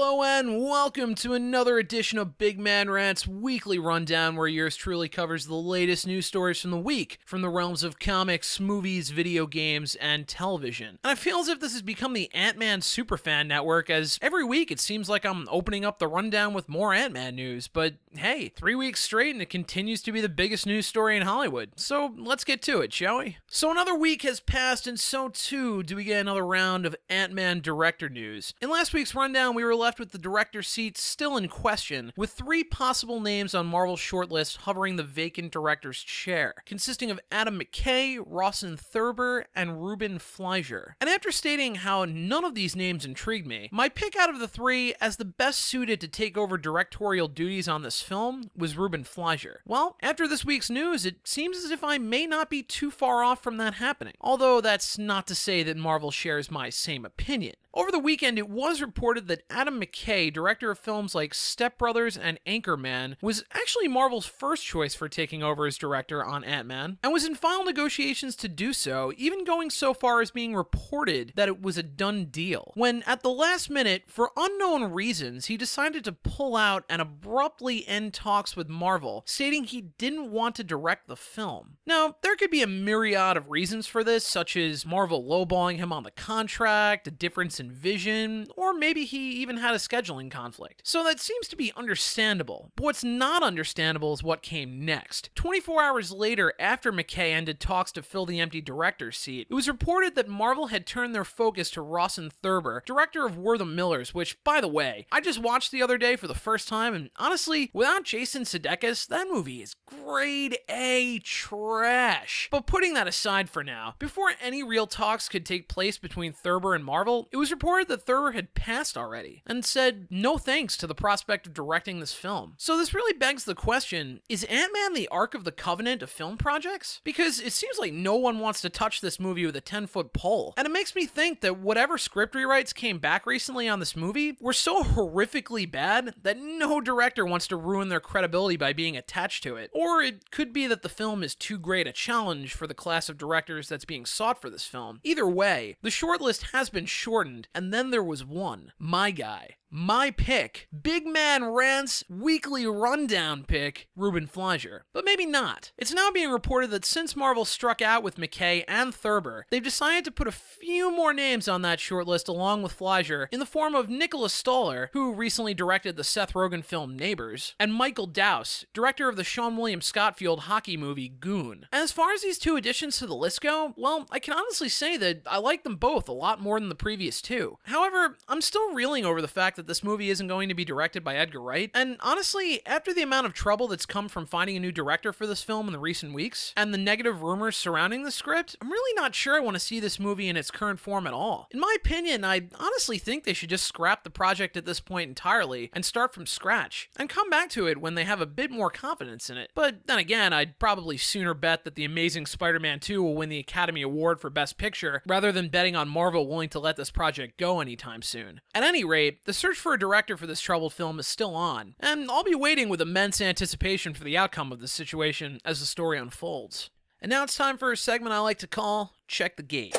Hello and welcome to another edition of Big Man Rants weekly rundown where yours truly covers the latest news stories from the week from the realms of comics, movies, video games, and television. And I feel as if this has become the Ant-Man Superfan Network, as every week it seems like I'm opening up the rundown with more Ant-Man news, but hey, 3 weeks straight and it continues to be the biggest news story in Hollywood. So let's get to it, shall we? So another week has passed and so too do we get another round of AntMan Director news. In last week's rundown we were left with the director seat still in question, with 3 possible names on Marvel's shortlist hovering the vacant director's chair, consisting of Adam McKay, Rawson Thurber, and Ruben Fleischer. And after stating how none of these names intrigued me, my pick out of the 3 as the best suited to take over directorial duties on this film was Ruben Fleischer. Well, after this week's news, it seems as if I may not be too far off from that happening, although that's not to say that Marvel shares my same opinion. Over the weekend, it was reported that Adam McKay, director of films like Step Brothers and Anchorman, was actually Marvel's first choice for taking over as director on Ant-Man, and was in final negotiations to do so, even going so far as being reported that it was a done deal. When, at the last minute, for unknown reasons, he decided to pull out and abruptly end talks with Marvel, stating he didn't want to direct the film. Now, there could be a myriad of reasons for this, such as Marvel lowballing him on the contract, a difference in vision, or maybe he even had a scheduling conflict. So that seems to be understandable. But what's not understandable is what came next. 24 hours later, after McKay ended talks to fill the empty director's seat, it was reported that Marvel had turned their focus to Rawson Thurber, director of We're the Millers, which, by the way, I just watched the other day for the first time, and honestly, without Jason Sudeikis, that movie is grade A trash. But putting that aside for now, before any real talks could take place between Thurber and Marvel, it was reported that Thurber had passed already and said no thanks to the prospect of directing this film. So this really begs the question, is Ant-Man the Ark of the Covenant of film projects? Because it seems like no one wants to touch this movie with a 10-foot pole. And it makes me think that whatever script rewrites came back recently on this movie were so horrifically bad that no director wants to ruin their credibility by being attached to it. Or it could be that the film is too great a challenge for the class of directors that's being sought for this film. Either way, the shortlist has been shortened, and then there was one, my guy. My pick, Big Man Rants weekly rundown pick, Ruben Fleischer. But maybe not. It's now being reported that since Marvel struck out with McKay and Thurber, they've decided to put a few more names on that shortlist along with Fleischer in the form of Nicholas Stoller, who recently directed the Seth Rogen film Neighbors, and Michael Dowse, director of the Sean William Scott-Field hockey movie Goon. And as far as these 2 additions to the list go, well, I can honestly say that I like them both a lot more than the previous 2. However, I'm still reeling over the fact that this movie isn't going to be directed by Edgar Wright, and honestly, after the amount of trouble that's come from finding a new director for this film in the recent weeks, and the negative rumors surrounding the script, I'm really not sure I want to see this movie in its current form at all. In my opinion, I honestly think they should just scrap the project at this point entirely and start from scratch, and come back to it when they have a bit more confidence in it. But then again, I'd probably sooner bet that The Amazing Spider-Man 2 will win the Academy Award for Best Picture, rather than betting on Marvel willing to let this project go anytime soon. At any rate, the search for a director for this troubled film is still on, and I'll be waiting with immense anticipation for the outcome of this situation as the story unfolds. And now it's time for a segment I like to call Check the Gate.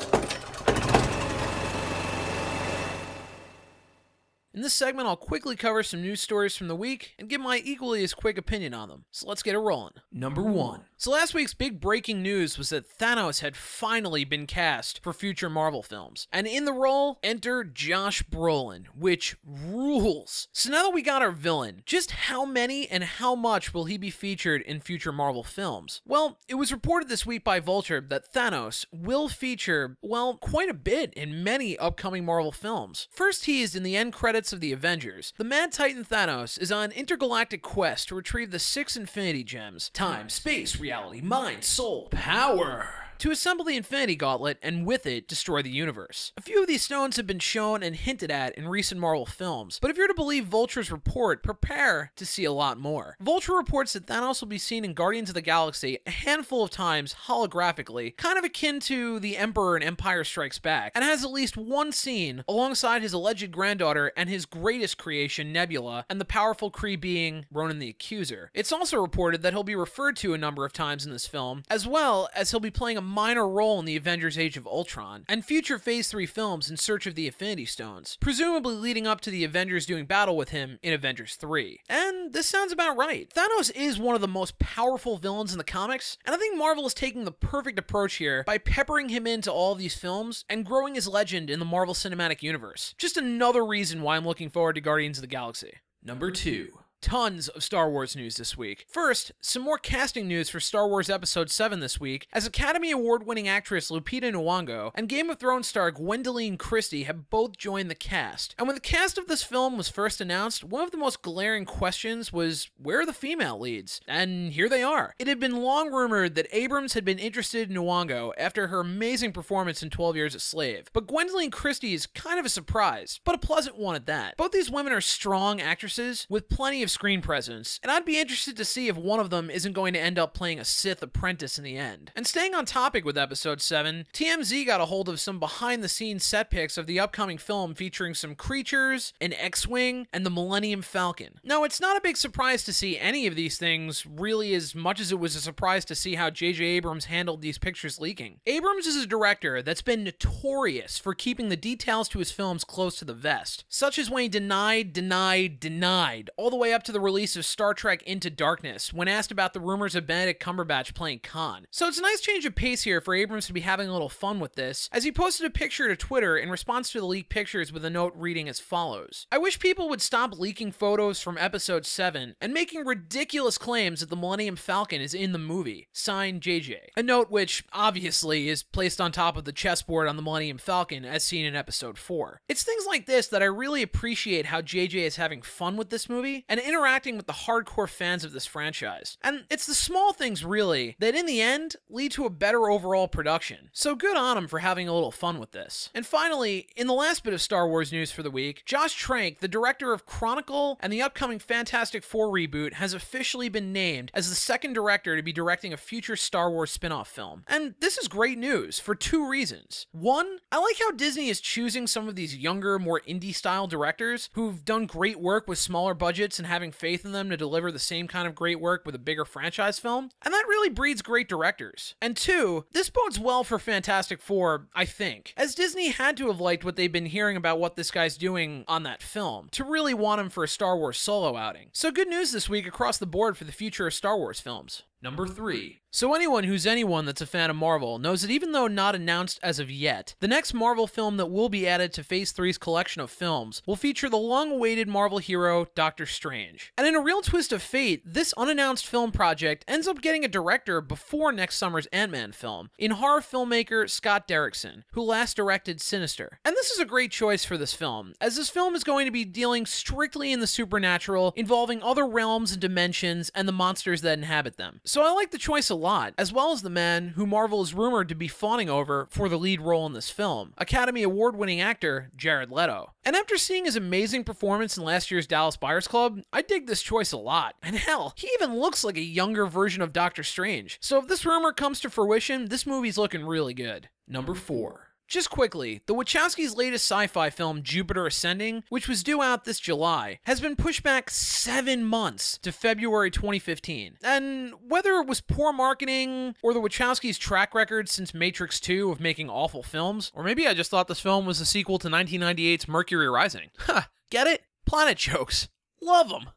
In this segment, I'll quickly cover some news stories from the week and give my equally as quick opinion on them. So let's get it rolling. Number 1. So last week's big breaking news was that Thanos had finally been cast for future Marvel films. And in the role, enter Josh Brolin, which rules. So now that we got our villain, just how many and how much will he be featured in future Marvel films? Well, it was reported this week by Vulture that Thanos will feature, well, quite a bit in many upcoming Marvel films. First teased in the end credits of the Avengers, the Mad Titan Thanos is on an intergalactic quest to retrieve the 6 Infinity Gems: time, space, reality, mind, soul, power, to assemble the Infinity Gauntlet and with it destroy the universe. A few of these stones have been shown and hinted at in recent Marvel films, but if you're to believe Vulture's report, prepare to see a lot more. Vulture reports that Thanos will be seen in Guardians of the Galaxy a handful of times holographically, kind of akin to the Emperor in Empire Strikes Back, and has at least one scene alongside his alleged granddaughter and his greatest creation, Nebula, and the powerful Kree being Ronan the Accuser. It's also reported that he'll be referred to a number of times in this film, as well as he'll be playing a minor role in the Avengers Age of Ultron, and future Phase 3 films in search of the Infinity Stones, presumably leading up to the Avengers doing battle with him in Avengers 3. And this sounds about right. Thanos is one of the most powerful villains in the comics, and I think Marvel is taking the perfect approach here by peppering him into all of these films and growing his legend in the Marvel Cinematic Universe. Just another reason why I'm looking forward to Guardians of the Galaxy. Number 2. Tons of Star Wars news this week. First, some more casting news for Star Wars Episode 7 this week, as Academy Award-winning actress Lupita Nyong'o and Game of Thrones star Gwendoline Christie have both joined the cast. And when the cast of this film was first announced, one of the most glaring questions was, where are the female leads? And here they are. It had been long rumored that Abrams had been interested in Nyong'o after her amazing performance in 12 Years a Slave, but Gwendoline Christie is kind of a surprise, but a pleasant one at that. Both these women are strong actresses with plenty of screen presence, and I'd be interested to see if one of them isn't going to end up playing a Sith apprentice in the end. And staying on topic with Episode 7, TMZ got a hold of some behind-the-scenes set pics of the upcoming film featuring some creatures, an X-Wing, and the Millennium Falcon. Now, it's not a big surprise to see any of these things, really, as much as it was a surprise to see how J.J. Abrams handled these pictures leaking. Abrams is a director that's been notorious for keeping the details to his films close to the vest, such as when he denied, all the way up to the release of Star Trek Into Darkness when asked about the rumors of Benedict Cumberbatch playing Khan. So it's a nice change of pace here for Abrams to be having a little fun with this, as he posted a picture to Twitter in response to the leaked pictures with a note reading as follows: "I wish people would stop leaking photos from Episode 7 and making ridiculous claims that the Millennium Falcon is in the movie. Signed, JJ." A note which, obviously, is placed on top of the chessboard on the Millennium Falcon as seen in Episode 4. It's things like this that I really appreciate how JJ is having fun with this movie, and interacting with the hardcore fans of this franchise. And it's the small things, really, that in the end lead to a better overall production. So good on him for having a little fun with this. And finally, in the last bit of Star Wars news for the week, Josh Trank, the director of Chronicle and the upcoming Fantastic Four reboot, has officially been named as the second director to be directing a future Star Wars spin-off film. And this is great news for two reasons. One, I like how Disney is choosing some of these younger, more indie-style directors who've done great work with smaller budgets and having faith in them to deliver the same kind of great work with a bigger franchise film, and that really breeds great directors. And two, this bodes well for Fantastic Four, I think, as Disney had to have liked what they've been hearing about what this guy's doing on that film, to really want him for a Star Wars solo outing. So good news this week across the board for the future of Star Wars films. Number 3. So anyone that's a fan of Marvel knows that even though not announced as of yet, the next Marvel film that will be added to Phase 3's collection of films will feature the long-awaited Marvel hero, Doctor Strange. And in a real twist of fate, this unannounced film project ends up getting a director before next summer's Ant-Man film, in horror filmmaker Scott Derrickson, who last directed Sinister. And this is a great choice for this film, as this film is going to be dealing strictly in the supernatural, involving other realms and dimensions and the monsters that inhabit them. So I like the choice a lot, as well as the man who Marvel is rumored to be fawning over for the lead role in this film, Academy Award-winning actor Jared Leto. And after seeing his amazing performance in last year's Dallas Buyers Club, I dig this choice a lot. And hell, he even looks like a younger version of Doctor Strange. So if this rumor comes to fruition, this movie's looking really good. Number 4. Just quickly, the Wachowskis' latest sci-fi film, Jupiter Ascending, which was due out this July, has been pushed back 7 months to February 2015. And whether it was poor marketing, or the Wachowskis' track record since Matrix 2 of making awful films, or maybe I just thought this film was a sequel to 1998's Mercury Rising. Ha! Get it? Planet jokes. Love them.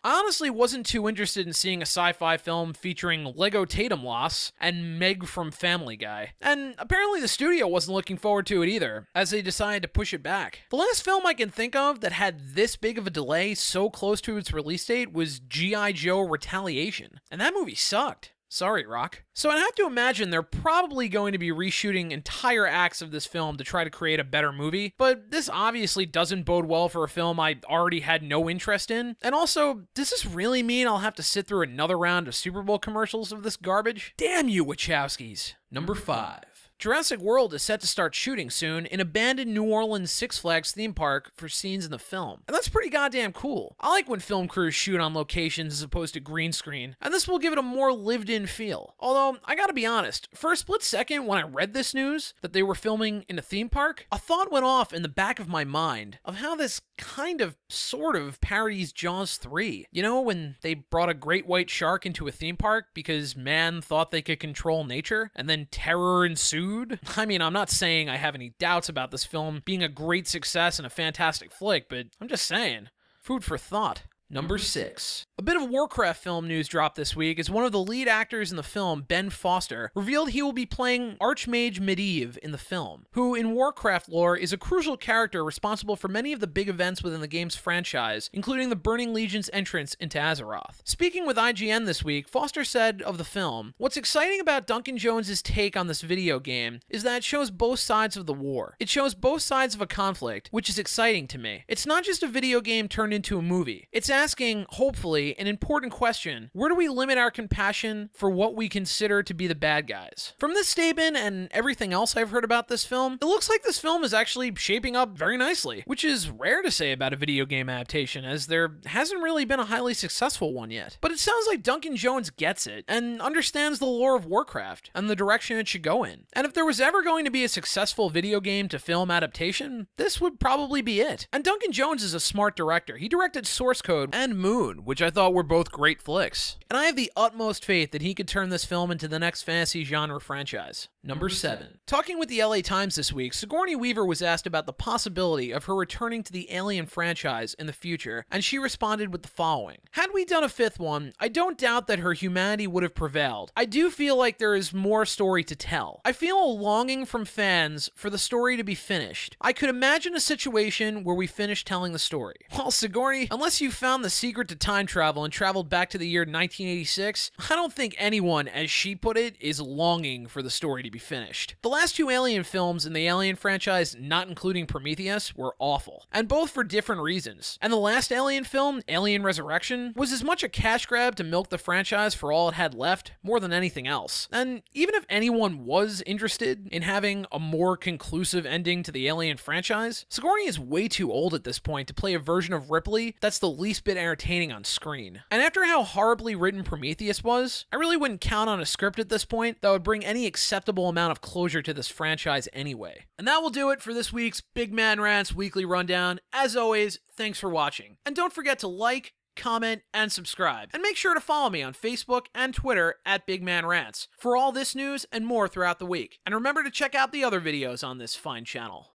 I honestly wasn't too interested in seeing a sci-fi film featuring Lego Tatum Loss and Meg from Family Guy. And apparently the studio wasn't looking forward to it either, as they decided to push it back. The last film I can think of that had this big of a delay so close to its release date was G.I. Joe Retaliation, and that movie sucked. Sorry, Rock. So I'd have to imagine they're probably going to be reshooting entire acts of this film to try to create a better movie, but this obviously doesn't bode well for a film I already had no interest in. And also, does this really mean I'll have to sit through another round of Super Bowl commercials of this garbage? Damn you, Wachowskis. Number 5. Jurassic World is set to start shooting soon in abandoned New Orleans Six Flags theme park for scenes in the film. And that's pretty goddamn cool. I like when film crews shoot on locations as opposed to green screen, and this will give it a more lived-in feel. Although, I gotta be honest, for a split second when I read this news that they were filming in a theme park, a thought went off in the back of my mind of how this kind of, sort of, parodies Jaws 3. You know, when they brought a great white shark into a theme park because man thought they could control nature, and then terror ensued? I mean, I'm not saying I have any doubts about this film being a great success and a fantastic flick, but I'm just saying. Food for thought. Number 6. A bit of Warcraft film news dropped this week as one of the lead actors in the film, Ben Foster, revealed he will be playing Archmage Medivh in the film, who in Warcraft lore is a crucial character responsible for many of the big events within the game's franchise, including the Burning Legion's entrance into Azeroth. Speaking with IGN this week, Foster said of the film, "What's exciting about Duncan Jones's take on this video game is that it shows both sides of the war. It shows both sides of a conflict, which is exciting to me. It's not just a video game turned into a movie. It's asking, hopefully, an important question: where do we limit our compassion for what we consider to be the bad guys?" From this statement and everything else I've heard about this film, it looks like this film is actually shaping up very nicely, which is rare to say about a video game adaptation, as there hasn't really been a highly successful one yet. But it sounds like Duncan Jones gets it, and understands the lore of Warcraft, and the direction it should go in. And if there was ever going to be a successful video game to film adaptation, this would probably be it. And Duncan Jones is a smart director. He directed Source Code and Moon, which I thought were both great flicks. And I have the utmost faith that he could turn this film into the next fantasy genre franchise. Number 7. Talking with the LA Times this week, Sigourney Weaver was asked about the possibility of her returning to the Alien franchise in the future, and she responded with the following: "Had we done a 5th one, I don't doubt that her humanity would have prevailed. I do feel like there is more story to tell. I feel a longing from fans for the story to be finished. I could imagine a situation where we finish telling the story." Well, Sigourney, unless you found the secret to time travel and traveled back to the year 1986, I don't think anyone, as she put it, is longing for the story to be finished. The last 2 Alien films in the Alien franchise, not including Prometheus, were awful, and both for different reasons. And the last Alien film, Alien Resurrection, was as much a cash grab to milk the franchise for all it had left, more than anything else. And even if anyone was interested in having a more conclusive ending to the Alien franchise, Sigourney is way too old at this point to play a version of Ripley that's the least bit entertaining on screen. And after how horribly written Prometheus was, I really wouldn't count on a script at this point that would bring any acceptable amount of closure to this franchise anyway. And that will do it for this week's Big Man Rants Weekly Rundown. As always, thanks for watching. And don't forget to like, comment, and subscribe. And make sure to follow me on Facebook and Twitter at Big Man Rants for all this news and more throughout the week. And remember to check out the other videos on this fine channel.